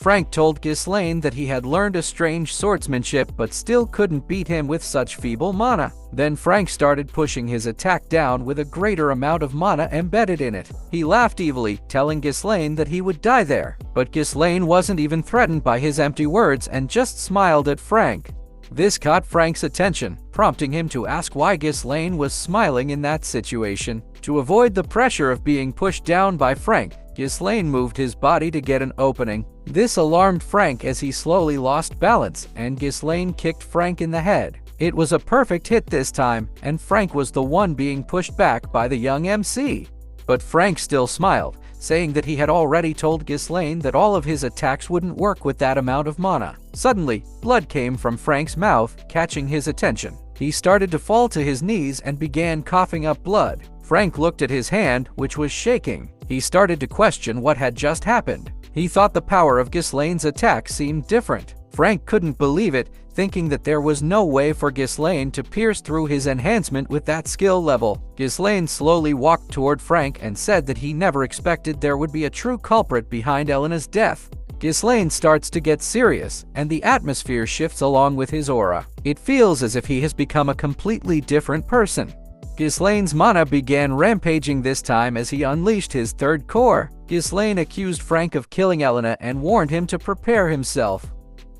Frank told Ghislain that he had learned a strange swordsmanship but still couldn't beat him with such feeble mana. Then Frank started pushing his attack down with a greater amount of mana embedded in it. He laughed evilly, telling Ghislain that he would die there. But Ghislain wasn't even threatened by his empty words and just smiled at Frank. This caught Frank's attention, prompting him to ask why Ghislain was smiling in that situation. To avoid the pressure of being pushed down by Frank, Ghislain moved his body to get an opening. This alarmed Frank as he slowly lost balance, and Ghislain kicked Frank in the head. It was a perfect hit this time, and Frank was the one being pushed back by the young MC. But Frank still smiled, saying that he had already told Ghislain that all of his attacks wouldn't work with that amount of mana. Suddenly, blood came from Frank's mouth, catching his attention. He started to fall to his knees and began coughing up blood. Frank looked at his hand, which was shaking. He started to question what had just happened. He thought the power of Ghislain's attack seemed different. Frank couldn't believe it, thinking that there was no way for Ghislain to pierce through his enhancement with that skill level. Ghislain slowly walked toward Frank and said that he never expected there would be a true culprit behind Elena's death. Ghislain starts to get serious, and the atmosphere shifts along with his aura. It feels as if he has become a completely different person. Ghislain's mana began rampaging this time as he unleashed his third core. Ghislain accused Frank of killing Elena and warned him to prepare himself.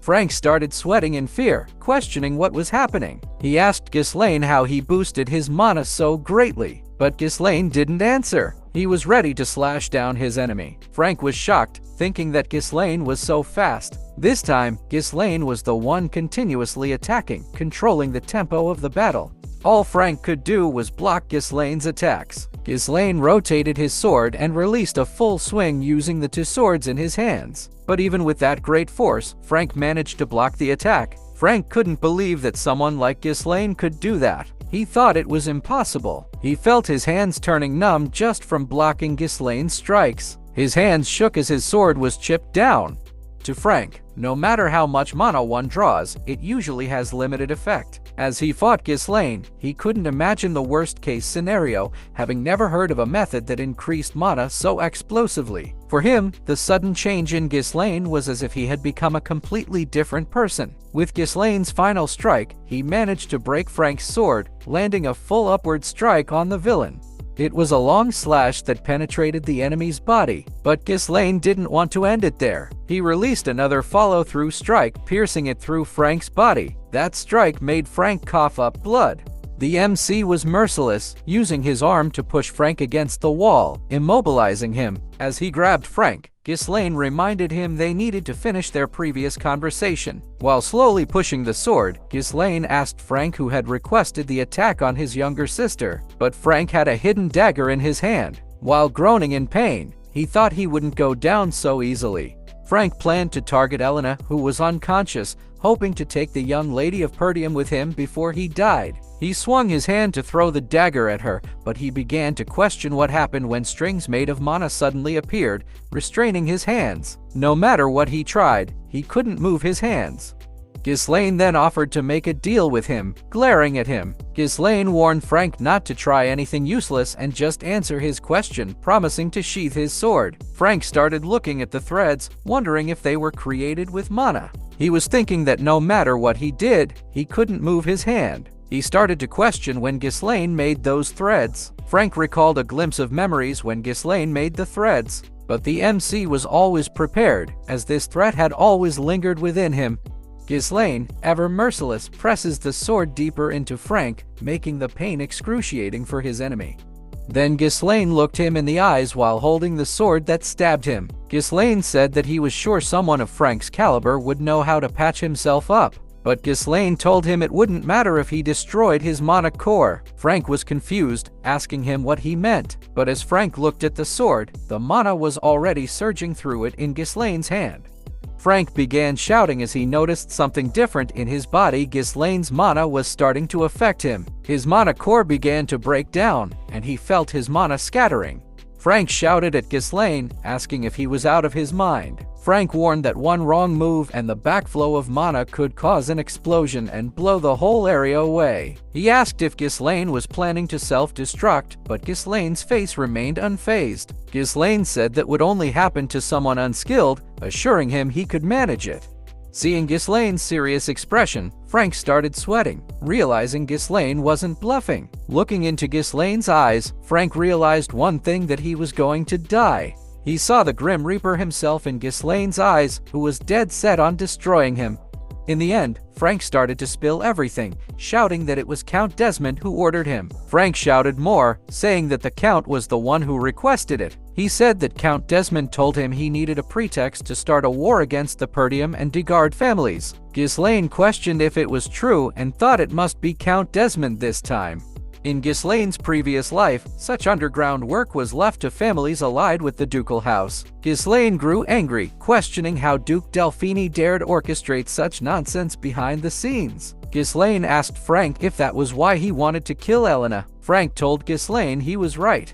Frank started sweating in fear, questioning what was happening. He asked Ghislain how he boosted his mana so greatly, but Ghislain didn't answer. He was ready to slash down his enemy. Frank was shocked, thinking that Ghislain was so fast. This time, Ghislain was the one continuously attacking, controlling the tempo of the battle. All Frank could do was block Ghislain's attacks. Ghislain rotated his sword and released a full swing using the two swords in his hands. But even with that great force, Frank managed to block the attack. Frank couldn't believe that someone like Ghislain could do that. He thought it was impossible. He felt his hands turning numb just from blocking Ghislain's strikes. His hands shook as his sword was chipped down. To Frank, no matter how much mana one draws, it usually has limited effect. As he fought Ghislain, he couldn't imagine the worst-case scenario, having never heard of a method that increased mana so explosively. For him, the sudden change in Ghislain was as if he had become a completely different person. With Ghislain's final strike, he managed to break Frank's sword, landing a full upward strike on the villain. It was a long slash that penetrated the enemy's body, but Ghislain didn't want to end it there. He released another follow-through strike, piercing it through Frank's body. That strike made Frank cough up blood. The MC was merciless, using his arm to push Frank against the wall, immobilizing him. As he grabbed Frank, Ghislain reminded him they needed to finish their previous conversation. While slowly pushing the sword, Ghislain asked Frank who had requested the attack on his younger sister, but Frank had a hidden dagger in his hand. While groaning in pain, he thought he wouldn't go down so easily. Frank planned to target Elena, who was unconscious, hoping to take the young lady of Perdium with him before he died. He swung his hand to throw the dagger at her, but he began to question what happened when strings made of mana suddenly appeared, restraining his hands. No matter what he tried, he couldn't move his hands. Ghislain then offered to make a deal with him, glaring at him. Ghislain warned Frank not to try anything useless and just answer his question, promising to sheath his sword. Frank started looking at the threads, wondering if they were created with mana. He was thinking that no matter what he did, he couldn't move his hand. He started to question when Ghislain made those threads. Frank recalled a glimpse of memories when Ghislain made the threads. But the MC was always prepared, as this threat had always lingered within him. Ghislain, ever merciless, presses the sword deeper into Frank, making the pain excruciating for his enemy. Then Ghislain looked him in the eyes while holding the sword that stabbed him. Ghislain said that he was sure someone of Frank's caliber would know how to patch himself up. But Ghislain told him it wouldn't matter if he destroyed his mana core. Frank was confused, asking him what he meant. But as Frank looked at the sword, the mana was already surging through it in Ghislain's hand. Frank began shouting as he noticed something different in his body. Ghislain's mana was starting to affect him. His mana core began to break down, and he felt his mana scattering. Frank shouted at Ghislain, asking if he was out of his mind. Frank warned that one wrong move and the backflow of mana could cause an explosion and blow the whole area away. He asked if Ghislain was planning to self-destruct, but Ghislain's face remained unfazed. Ghislain said that would only happen to someone unskilled, assuring him he could manage it. Seeing Ghislain's serious expression, Frank started sweating, realizing Ghislain wasn't bluffing. Looking into Ghislain's eyes, Frank realized one thing, that he was going to die. He saw the Grim Reaper himself in Ghislain's eyes, who was dead set on destroying him. In the end, Frank started to spill everything, shouting that it was Count Desmond who ordered him. Frank shouted more, saying that the Count was the one who requested it. He said that Count Desmond told him he needed a pretext to start a war against the Perdium and Degard families. Ghislain questioned if it was true and thought it must be Count Desmond this time. In Ghislain's previous life, such underground work was left to families allied with the ducal house. Ghislain grew angry, questioning how Duke Delphini dared orchestrate such nonsense behind the scenes. Ghislain asked Frank if that was why he wanted to kill Elena. Frank told Ghislain he was right.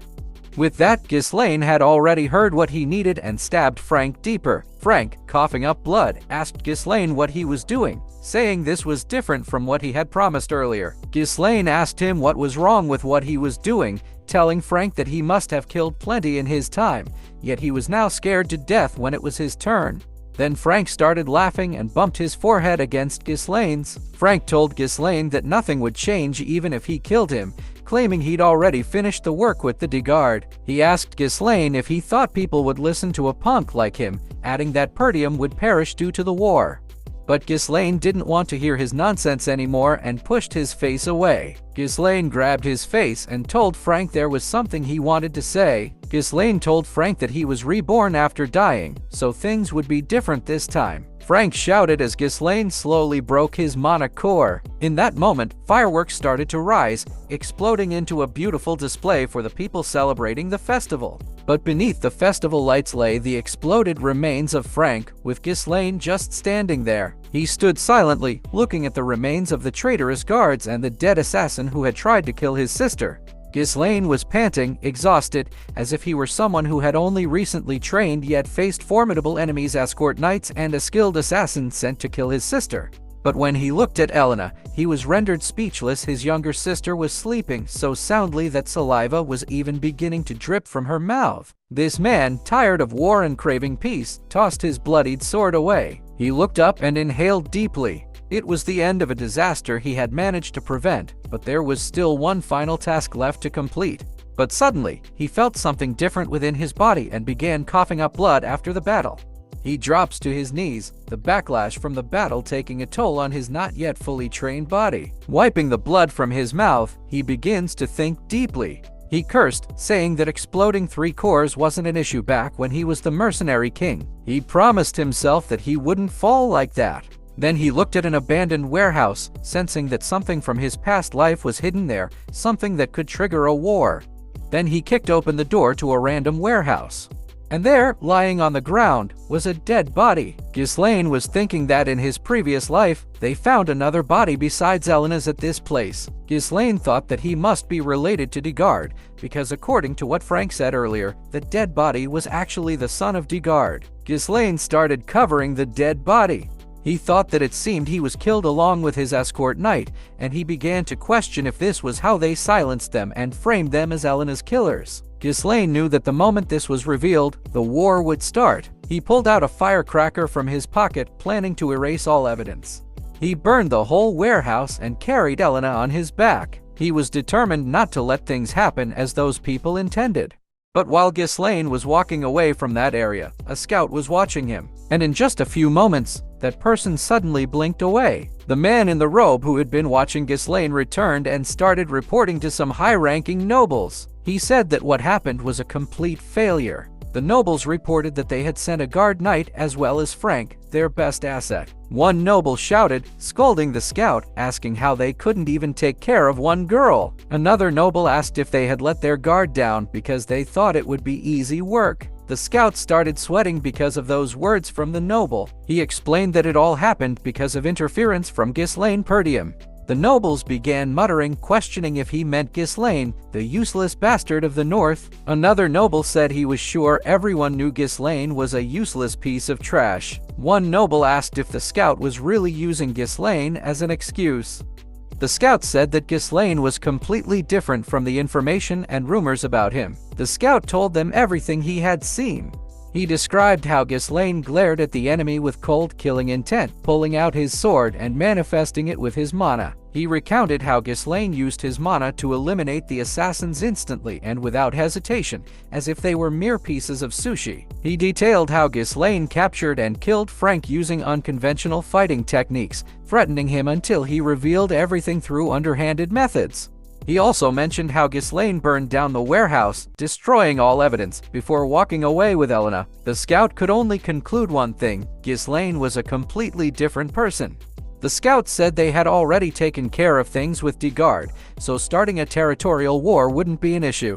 With that, Ghislain had already heard what he needed and stabbed Frank deeper. Frank, coughing up blood, asked Ghislain what he was doing, saying this was different from what he had promised earlier. Ghislain asked him what was wrong with what he was doing, telling Frank that he must have killed plenty in his time, yet he was now scared to death when it was his turn. Then Frank started laughing and bumped his forehead against Ghislain's. Frank told Ghislain that nothing would change even if he killed him, claiming he'd already finished the work with the Degard. He asked Ghislain if he thought people would listen to a punk like him, adding that Perdium would perish due to the war. But Ghislain didn't want to hear his nonsense anymore and pushed his face away. Ghislain grabbed his face and told Frank there was something he wanted to say. Ghislain told Frank that he was reborn after dying, so things would be different this time. Frank shouted as Ghislain slowly broke his mana core. In that moment, fireworks started to rise, exploding into a beautiful display for the people celebrating the festival. But beneath the festival lights lay the exploded remains of Frank, with Ghislain just standing there. He stood silently, looking at the remains of the traitorous guards and the dead assassin who had tried to kill his sister. Ghislain was panting, exhausted, as if he were someone who had only recently trained yet faced formidable enemies, escort knights and a skilled assassin sent to kill his sister. But when he looked at Elena, he was rendered speechless. His younger sister was sleeping so soundly that saliva was even beginning to drip from her mouth. This man, tired of war and craving peace, tossed his bloodied sword away. He looked up and inhaled deeply. It was the end of a disaster he had managed to prevent, but there was still one final task left to complete. But suddenly, he felt something different within his body and began coughing up blood after the battle. He drops to his knees, the backlash from the battle taking a toll on his not yet fully trained body. Wiping the blood from his mouth, he begins to think deeply. He cursed, saying that exploding 3 cores wasn't an issue back when he was the Mercenary King. He promised himself that he wouldn't fall like that. Then he looked at an abandoned warehouse, sensing that something from his past life was hidden there, something that could trigger a war. Then he kicked open the door to a random warehouse. And there, lying on the ground, was a dead body. Ghislain was thinking that in his previous life, they found another body besides Elena's at this place. Ghislain thought that he must be related to Degard, because according to what Frank said earlier, the dead body was actually the son of Degard. Ghislain started covering the dead body. He thought that it seemed he was killed along with his escort knight, and he began to question if this was how they silenced them and framed them as Elena's killers. Ghislain knew that the moment this was revealed, the war would start. He pulled out a firecracker from his pocket, planning to erase all evidence. He burned the whole warehouse and carried Elena on his back. He was determined not to let things happen as those people intended. But while Ghislain was walking away from that area, a scout was watching him, and in just a few moments, that person suddenly blinked away. The man in the robe who had been watching Ghislain returned and started reporting to some high-ranking nobles. He said that what happened was a complete failure. The nobles reported that they had sent a guard knight as well as Frank, their best asset. One noble shouted, scolding the scout, asking how they couldn't even take care of one girl. Another noble asked if they had let their guard down because they thought it would be easy work. The scout started sweating because of those words from the noble. He explained that it all happened because of interference from Ghislain Perdium. The nobles began muttering, questioning if he meant Ghislain, the useless bastard of the north. Another noble said he was sure everyone knew Ghislain was a useless piece of trash. One noble asked if the scout was really using Ghislain as an excuse. The scout said that Ghislain was completely different from the information and rumors about him. The scout told them everything he had seen. He described how Ghislain glared at the enemy with cold killing intent, pulling out his sword and manifesting it with his mana. He recounted how Ghislain used his mana to eliminate the assassins instantly and without hesitation, as if they were mere pieces of sushi. He detailed how Ghislain captured and killed Frank using unconventional fighting techniques, threatening him until he revealed everything through underhanded methods. He also mentioned how Ghislain burned down the warehouse, destroying all evidence, before walking away with Elena. The scout could only conclude one thing: Ghislain was a completely different person. The scout said they had already taken care of things with Degard, so starting a territorial war wouldn't be an issue.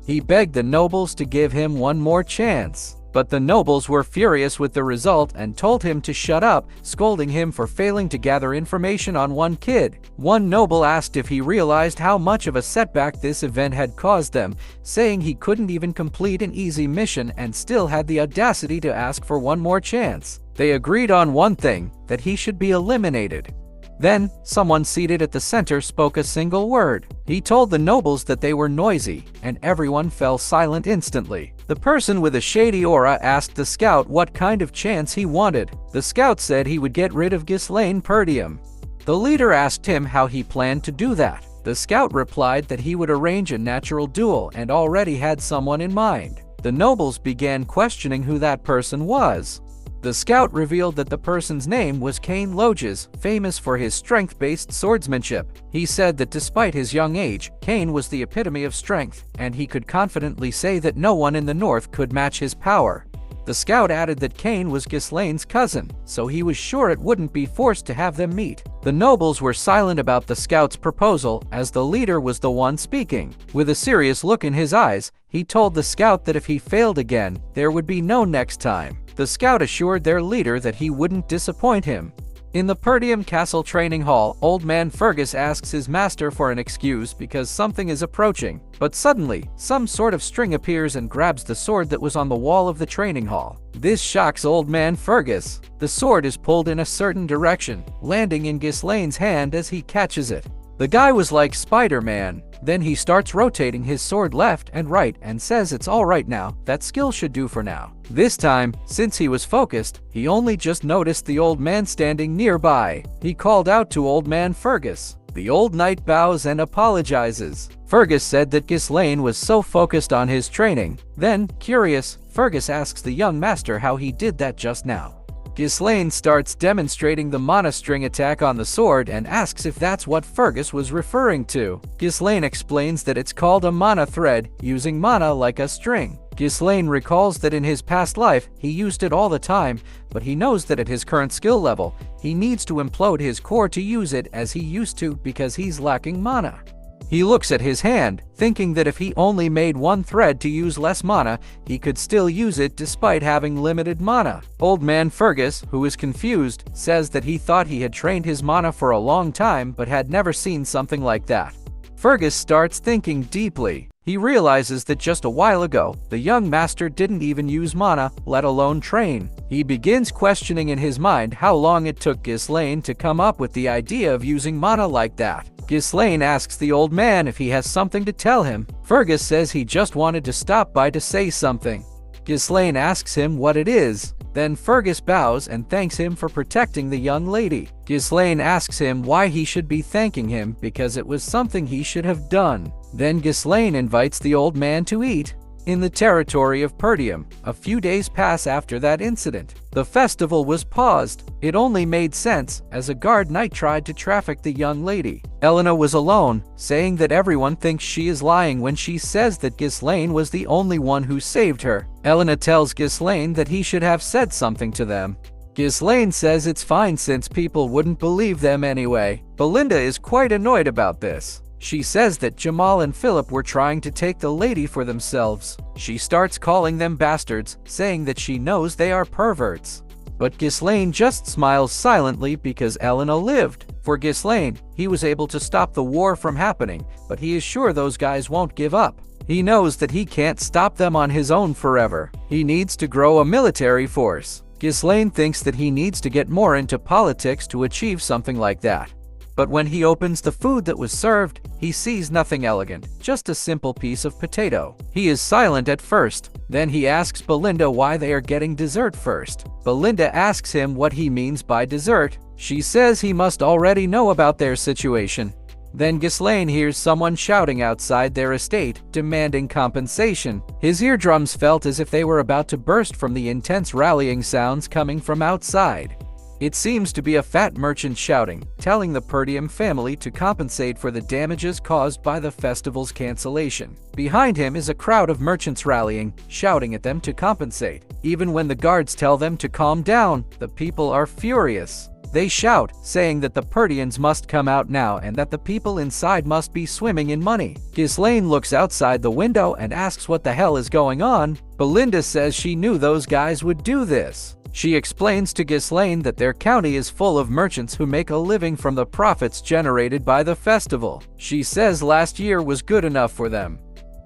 He begged the nobles to give him one more chance. But the nobles were furious with the result and told him to shut up, scolding him for failing to gather information on one kid. One noble asked if he realized how much of a setback this event had caused them, saying he couldn't even complete an easy mission and still had the audacity to ask for one more chance. They agreed on one thing, that he should be eliminated. Then, someone seated at the center spoke a single word. He told the nobles that they were noisy, and everyone fell silent instantly. The person with a shady aura asked the scout what kind of chance he wanted. The scout said he would get rid of Ghislain Perdium. The leader asked him how he planned to do that. The scout replied that he would arrange a natural duel and already had someone in mind. The nobles began questioning who that person was. The scout revealed that the person's name was Cain Loges, famous for his strength-based swordsmanship. He said that despite his young age, Cain was the epitome of strength, and he could confidently say that no one in the north could match his power. The scout added that Cain was Ghislain's cousin, so he was sure it wouldn't be forced to have them meet. The nobles were silent about the scout's proposal, as the leader was the one speaking. With a serious look in his eyes, he told the scout that if he failed again, there would be no next time. The scout assured their leader that he wouldn't disappoint him. In the Perdium Castle training hall, Old Man Fergus asks his master for an excuse because something is approaching. But suddenly, some sort of string appears and grabs the sword that was on the wall of the training hall. This shocks Old Man Fergus. The sword is pulled in a certain direction, landing in Ghislain's hand as he catches it. The guy was like Spider-Man. Then he starts rotating his sword left and right and says it's alright now, that skill should do for now. This time, since he was focused, he only just noticed the old man standing nearby. He called out to Old Man Fergus. The old knight bows and apologizes. Fergus said that Ghislain was so focused on his training. Then, curious, Fergus asks the young master how he did that just now. Ghislain starts demonstrating the mana string attack on the sword and asks if that's what Fergus was referring to. Ghislain explains that it's called a mana thread, using mana like a string. Ghislain recalls that in his past life, he used it all the time, but he knows that at his current skill level, he needs to implode his core to use it as he used to because he's lacking mana. He looks at his hand, thinking that if he only made one thread to use less mana, he could still use it despite having limited mana. Old Man Fergus, who is confused, says that he thought he had trained his mana for a long time but had never seen something like that. Fergus starts thinking deeply. He realizes that just a while ago, the young master didn't even use mana, let alone train. He begins questioning in his mind how long it took Ghislain to come up with the idea of using mana like that. Ghislain asks the old man if he has something to tell him. Fergus says he just wanted to stop by to say something. Ghislain asks him what it is. Then Fergus bows and thanks him for protecting the young lady. Ghislain asks him why he should be thanking him because it was something he should have done. Then Ghislain invites the old man to eat. In the territory of Perdium, a few days pass after that incident. The festival was paused. It only made sense, as a guard knight tried to traffic the young lady. Elena was alone, saying that everyone thinks she is lying when she says that Ghislain was the only one who saved her. Elena tells Ghislain that he should have said something to them. Ghislain says it's fine since people wouldn't believe them anyway. Belinda is quite annoyed about this. She says that Jamal and Philip were trying to take the lady for themselves. She starts calling them bastards, saying that she knows they are perverts. But Ghislain just smiles silently because Elena lived. For Ghislain, he was able to stop the war from happening, but he is sure those guys won't give up. He knows that he can't stop them on his own forever. He needs to grow a military force. Ghislain thinks that he needs to get more into politics to achieve something like that. But when he opens the food that was served, he sees nothing elegant, just a simple piece of potato. He is silent at first. Then he asks Belinda why they are getting dessert first. Belinda asks him what he means by dessert. She says he must already know about their situation. Then Ghislain hears someone shouting outside their estate, demanding compensation. His eardrums felt as if they were about to burst from the intense rallying sounds coming from outside. It seems to be a fat merchant shouting, telling the Perdium family to compensate for the damages caused by the festival's cancellation. Behind him is a crowd of merchants rallying, shouting at them to compensate. Even when the guards tell them to calm down, the people are furious. They shout, saying that the Perdians must come out now and that the people inside must be swimming in money. Ghislain looks outside the window and asks what the hell is going on. Belinda says she knew those guys would do this. She explains to Ghislain that their county is full of merchants who make a living from the profits generated by the festival. She says last year was good enough for them.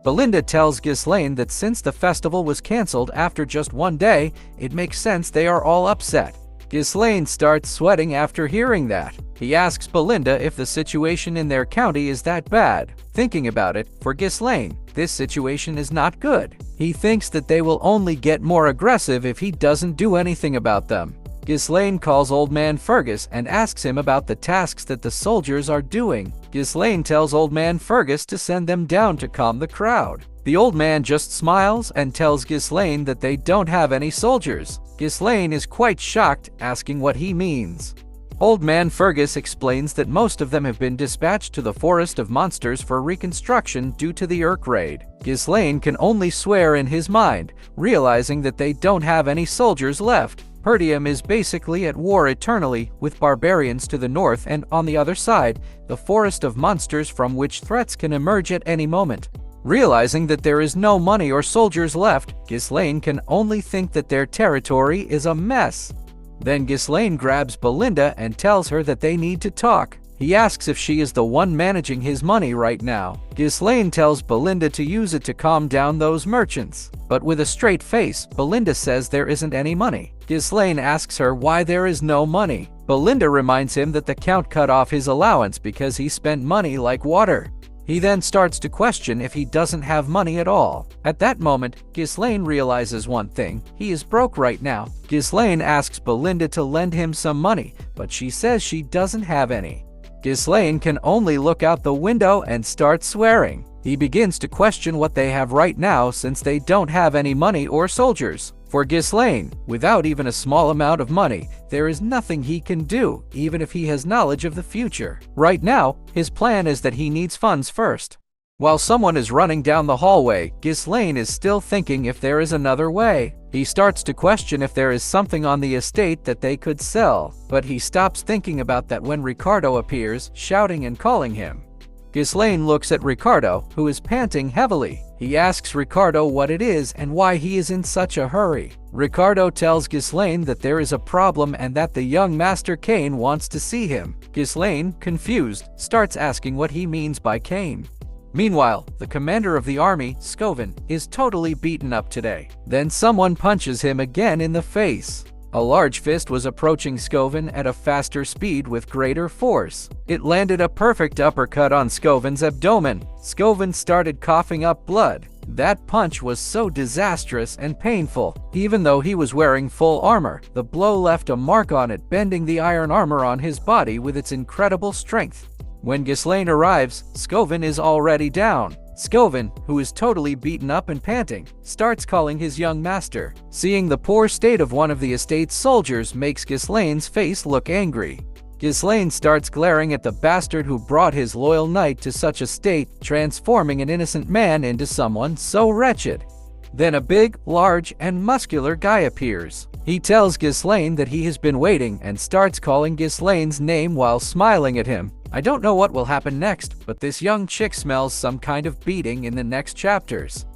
Belinda tells Ghislain that since the festival was cancelled after just one day, it makes sense they are all upset. Ghislain starts sweating after hearing that. He asks Belinda if the situation in their county is that bad. Thinking about it, for Ghislain, this situation is not good. He thinks that they will only get more aggressive if he doesn't do anything about them. Ghislain calls Old Man Fergus and asks him about the tasks that the soldiers are doing. Ghislain tells Old Man Fergus to send them down to calm the crowd. The old man just smiles and tells Ghislain that they don't have any soldiers. Ghislain is quite shocked, asking what he means. Old Man Fergus explains that most of them have been dispatched to the Forest of Monsters for reconstruction due to the Urk raid. Ghislain can only swear in his mind, realizing that they don't have any soldiers left. Perdium is basically at war eternally, with barbarians to the north and, on the other side, the Forest of Monsters from which threats can emerge at any moment. Realizing that there is no money or soldiers left, Ghislain can only think that their territory is a mess. Then Ghislain grabs Belinda and tells her that they need to talk. He asks if she is the one managing his money right now. Ghislain tells Belinda to use it to calm down those merchants. But with a straight face, Belinda says there isn't any money. Ghislain asks her why there is no money. Belinda reminds him that the Count cut off his allowance because he spent money like water. He then starts to question if he doesn't have money at all. At that moment, Ghislain realizes one thing: he is broke right now. Ghislain asks Belinda to lend him some money, but she says she doesn't have any. Ghislain can only look out the window and start swearing. He begins to question what they have right now since they don't have any money or soldiers. For Ghislain, without even a small amount of money, there is nothing he can do, even if he has knowledge of the future. Right now, his plan is that he needs funds first. While someone is running down the hallway, Ghislain is still thinking if there is another way. He starts to question if there is something on the estate that they could sell, but he stops thinking about that when Ricardo appears, shouting and calling him. Ghislain looks at Ricardo, who is panting heavily. He asks Ricardo what it is and why he is in such a hurry. Ricardo tells Ghislain that there is a problem and that the young Master Cain wants to see him. Ghislain, confused, starts asking what he means by Cain. Meanwhile, the commander of the army, Scoven, is totally beaten up today. Then someone punches him again in the face. A large fist was approaching Scoven at a faster speed with greater force. It landed a perfect uppercut on Scoven's abdomen. Scoven started coughing up blood. That punch was so disastrous and painful. Even though he was wearing full armor, the blow left a mark on it, bending the iron armor on his body with its incredible strength. When Ghislain arrives, Scoven is already down. Scoven, who is totally beaten up and panting, starts calling his young master. Seeing the poor state of one of the estate's soldiers makes Ghislain's face look angry. Ghislain starts glaring at the bastard who brought his loyal knight to such a state, transforming an innocent man into someone so wretched. Then a big, large, and muscular guy appears. He tells Ghislain that he has been waiting and starts calling Ghislain's name while smiling at him. I don't know what will happen next, but this young chick smells some kind of beating in the next chapters.